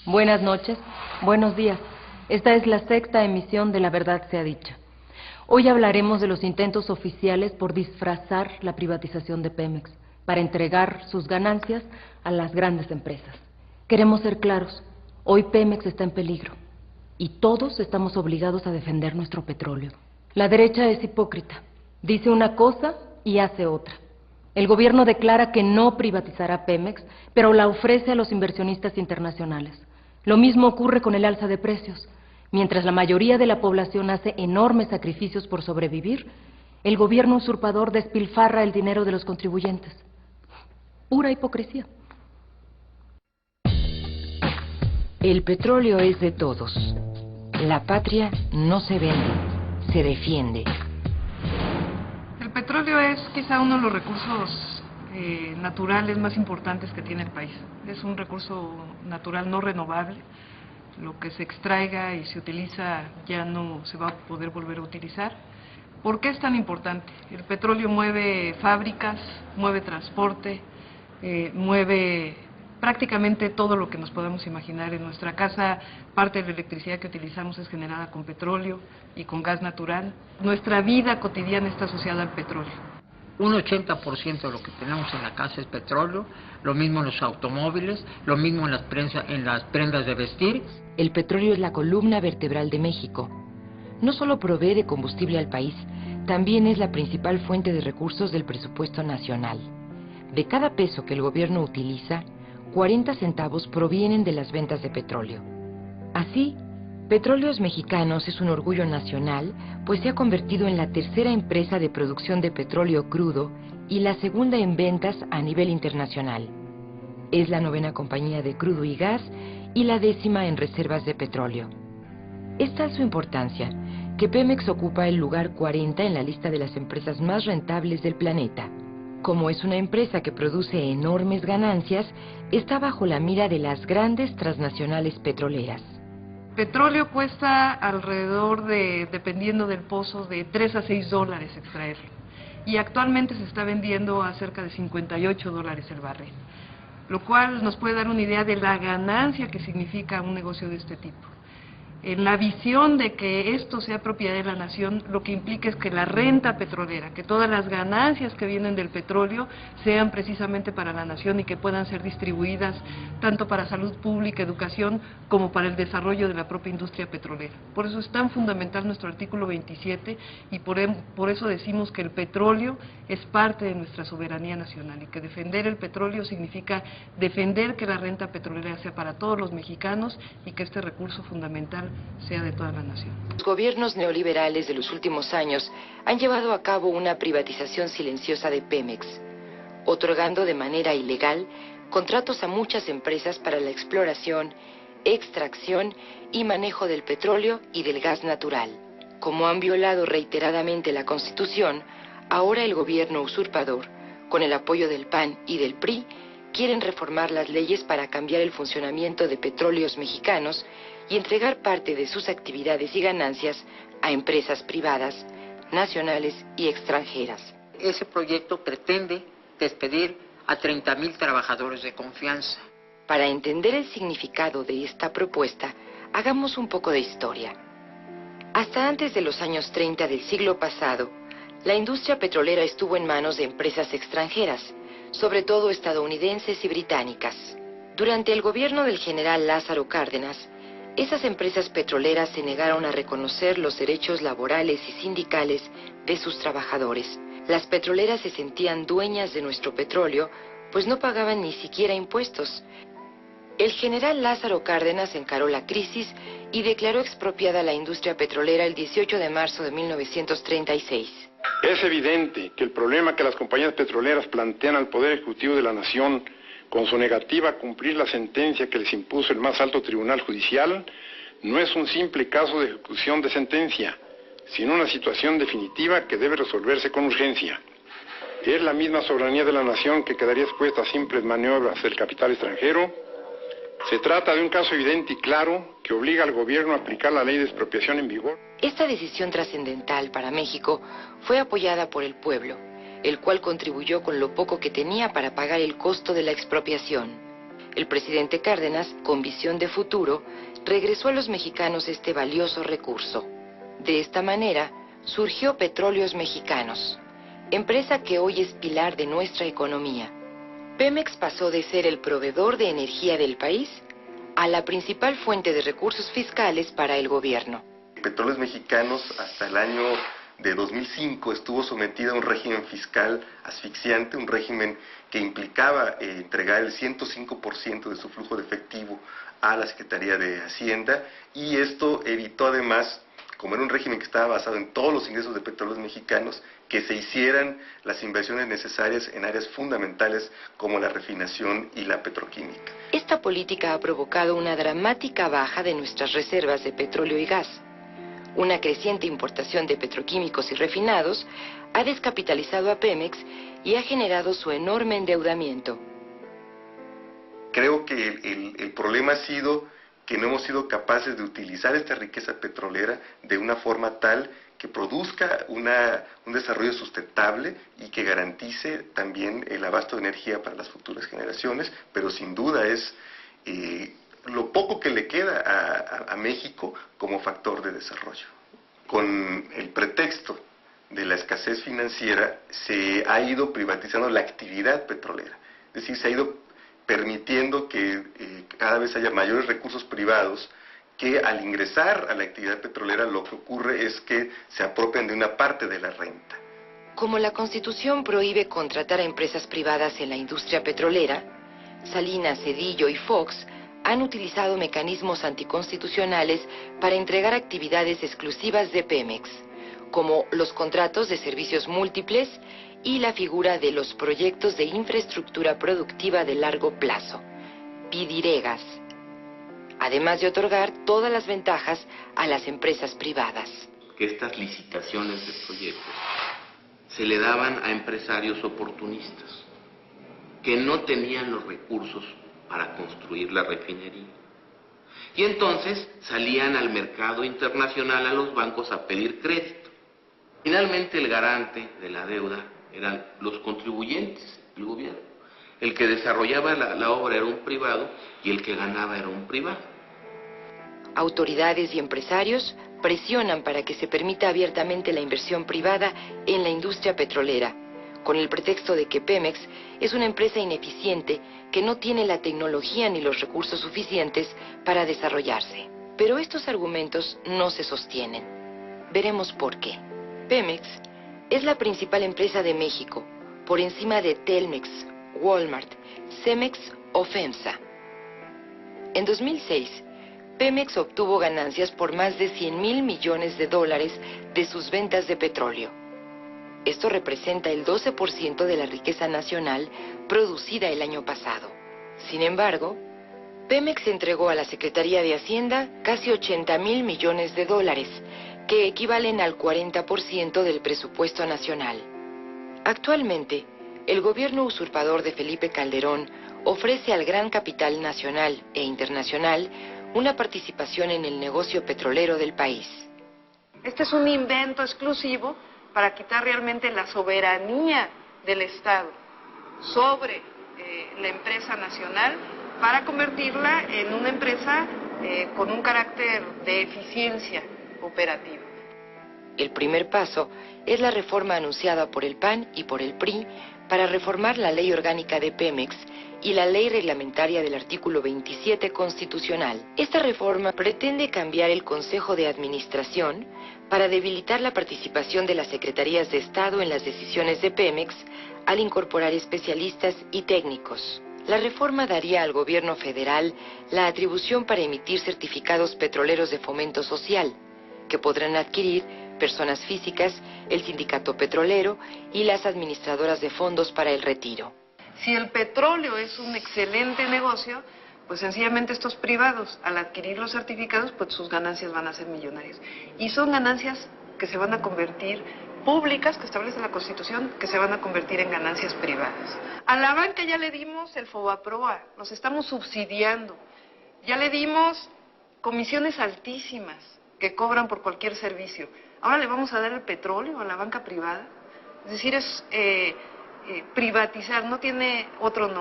Buenas noches, buenos días. Esta es la sexta emisión de La Verdad Sea Dicha. Hoy hablaremos de los intentos oficiales por disfrazar la privatización de Pemex para entregar sus ganancias a las grandes empresas. Queremos ser claros, hoy Pemex está en peligro y todos estamos obligados a defender nuestro petróleo. La derecha es hipócrita, dice una cosa y hace otra. El gobierno declara que no privatizará Pemex, pero la ofrece a los inversionistas internacionales. Lo mismo ocurre con el alza de precios. Mientras la mayoría de la población hace enormes sacrificios por sobrevivir, el gobierno usurpador despilfarra el dinero de los contribuyentes. Pura hipocresía. El petróleo es de todos. La patria no se vende, se defiende. El petróleo es quizá uno de los recursos naturales más importantes que tiene el país. Es un recurso natural no renovable. Lo que se extraiga y se utiliza ya no se va a poder volver a utilizar. ¿Por qué es tan importante? El petróleo mueve fábricas, mueve transporte, mueve prácticamente todo lo que nos podamos imaginar. En nuestra casa, parte de la electricidad que utilizamos es generada con petróleo y con gas natural. Nuestra vida cotidiana está asociada al petróleo. Un 80% de lo que tenemos en la casa es petróleo, lo mismo en los automóviles, lo mismo en las prendas de vestir. El petróleo es la columna vertebral de México. No solo provee de combustible al país, también es la principal fuente de recursos del presupuesto nacional. De cada peso que el gobierno utiliza, 40 centavos provienen de las ventas de petróleo. Así, Petróleos Mexicanos es un orgullo nacional, pues se ha convertido en la tercera empresa de producción de petróleo crudo y la segunda en ventas a nivel internacional. Es la novena compañía de crudo y gas y la 10ª en reservas de petróleo. Es tal su importancia que Pemex ocupa el lugar 40 en la lista de las empresas más rentables del planeta. Como es una empresa que produce enormes ganancias, está bajo la mira de las grandes transnacionales petroleras. Petróleo cuesta alrededor de, dependiendo del pozo, de 3 a 6 dólares extraerlo. Y actualmente se está vendiendo a cerca de 58 dólares el barril. Lo cual nos puede dar una idea de la ganancia que significa un negocio de este tipo. En la visión de que esto sea propiedad de la nación, lo que implica es que la renta petrolera, que todas las ganancias que vienen del petróleo sean precisamente para la nación y que puedan ser distribuidas tanto para salud pública, educación, como para el desarrollo de la propia industria petrolera. Por eso es tan fundamental nuestro artículo 27 y por eso decimos que el petróleo es parte de nuestra soberanía nacional y que defender el petróleo significa defender que la renta petrolera sea para todos los mexicanos y que este recurso fundamental sea de toda la nación. Los gobiernos neoliberales de los últimos años han llevado a cabo una privatización silenciosa de Pemex, otorgando de manera ilegal contratos a muchas empresas para la exploración, extracción y manejo del petróleo y del gas natural. Como han violado reiteradamente la Constitución, ahora el gobierno usurpador, con el apoyo del PAN y del PRI, quieren reformar las leyes para cambiar el funcionamiento de Petróleos Mexicanos y entregar parte de sus actividades y ganancias a empresas privadas, nacionales y extranjeras. Ese proyecto pretende despedir a 30,000 trabajadores de confianza. Para entender el significado de esta propuesta, hagamos un poco de historia. Hasta antes de los años 30 del siglo pasado, la industria petrolera estuvo en manos de empresas extranjeras, sobre todo estadounidenses y británicas. Durante el gobierno del general Lázaro Cárdenas, esas empresas petroleras se negaron a reconocer los derechos laborales y sindicales de sus trabajadores. Las petroleras se sentían dueñas de nuestro petróleo, pues no pagaban ni siquiera impuestos. El general Lázaro Cárdenas encaró la crisis y declaró expropiada la industria petrolera el 18 de marzo de 1936. Es evidente que el problema que las compañías petroleras plantean al Poder Ejecutivo de la Nación con su negativa a cumplir la sentencia que les impuso el más alto tribunal judicial, no es un simple caso de ejecución de sentencia, sino una situación definitiva que debe resolverse con urgencia. Es la misma soberanía de la nación que quedaría expuesta a simples maniobras del capital extranjero. Se trata de un caso evidente y claro que obliga al gobierno a aplicar la ley de expropiación en vigor. Esta decisión trascendental para México fue apoyada por el pueblo, el cual contribuyó con lo poco que tenía para pagar el costo de la expropiación. el presidente Cárdenas, con visión de futuro, regresó a los mexicanos este valioso recurso. De esta manera, surgió Petróleos Mexicanos, empresa que hoy es pilar de nuestra economía. Pemex pasó de ser el proveedor de energía del país a la principal fuente de recursos fiscales para el gobierno. Petróleos Mexicanos hasta el año de 2005 estuvo sometida a un régimen fiscal asfixiante, un régimen que implicaba entregar el 105% de su flujo de efectivo a la Secretaría de Hacienda, y esto evitó además, como era un régimen que estaba basado en todos los ingresos de Petróleos Mexicanos, que se hicieran las inversiones necesarias en áreas fundamentales como la refinación y la petroquímica. Esta política ha provocado una dramática baja de nuestras reservas de petróleo y gas. Una creciente importación de petroquímicos y refinados ha descapitalizado a Pemex y ha generado su enorme endeudamiento. Creo que el problema ha sido que no hemos sido capaces de utilizar esta riqueza petrolera de una forma tal que produzca un desarrollo sustentable y que garantice también el abasto de energía para las futuras generaciones, pero sin duda es lo poco que le queda a México como factor de desarrollo. Con el pretexto de la escasez financiera se ha ido privatizando la actividad petrolera, es decir, se ha ido permitiendo que cada vez haya mayores recursos privados que al ingresar a la actividad petrolera lo que ocurre es que se apropian de una parte de la renta. Como la Constitución prohíbe contratar a empresas privadas en la industria petrolera, Salinas, Cedillo y Fox han utilizado mecanismos anticonstitucionales para entregar actividades exclusivas de Pemex, como los contratos de servicios múltiples y la figura de los proyectos de infraestructura productiva de largo plazo, PIDIREGAS, además de otorgar todas las ventajas a las empresas privadas. Que estas licitaciones de proyectos se le daban a empresarios oportunistas que no tenían los recursos para construir la refinería. Y entonces salían al mercado internacional, a los bancos, a pedir crédito. Finalmente el garante de la deuda eran los contribuyentes, el gobierno. El que desarrollaba la obra era un privado y el que ganaba era un privado. Autoridades y empresarios presionan para que se permita abiertamente la inversión privada en la industria petrolera, con el pretexto de que Pemex es una empresa ineficiente que no tiene la tecnología ni los recursos suficientes para desarrollarse. Pero estos argumentos no se sostienen. Veremos por qué. Pemex es la principal empresa de México, por encima de Telmex, Walmart, Cemex o FEMSA. En 2006, Pemex obtuvo ganancias por más de $100,000 millones de sus ventas de petróleo. Esto representa el 12% de la riqueza nacional producida el año pasado. Sin embargo, Pemex entregó a la Secretaría de Hacienda casi $80,000 millones, que equivalen al 40% del presupuesto nacional. Actualmente, el gobierno usurpador de Felipe Calderón ofrece al gran capital nacional e internacional una participación en el negocio petrolero del país. Este es un invento exclusivo para quitar realmente la soberanía del Estado sobre la empresa nacional, para convertirla en una empresa con un carácter de eficiencia operativa. El primer paso es la reforma anunciada por el PAN y por el PRI para reformar la ley orgánica de Pemex y la ley reglamentaria del artículo 27 constitucional. Esta reforma pretende cambiar el Consejo de Administración para debilitar la participación de las Secretarías de Estado en las decisiones de Pemex al incorporar especialistas y técnicos. La reforma daría al gobierno federal la atribución para emitir certificados petroleros de fomento social, que podrán adquirir personas físicas, el sindicato petrolero y las administradoras de fondos para el retiro. Si el petróleo es un excelente negocio, pues sencillamente estos privados, al adquirir los certificados, pues sus ganancias van a ser millonarias. Y son ganancias que se van a convertir públicas, que establece la Constitución, que se van a convertir en ganancias privadas. A la banca ya le dimos el FOBAPROA, los estamos subsidiando. Ya le dimos comisiones altísimas que cobran por cualquier servicio. Ahora le vamos a dar el petróleo a la banca privada. Es decir, es privatizar, no tiene otro nombre.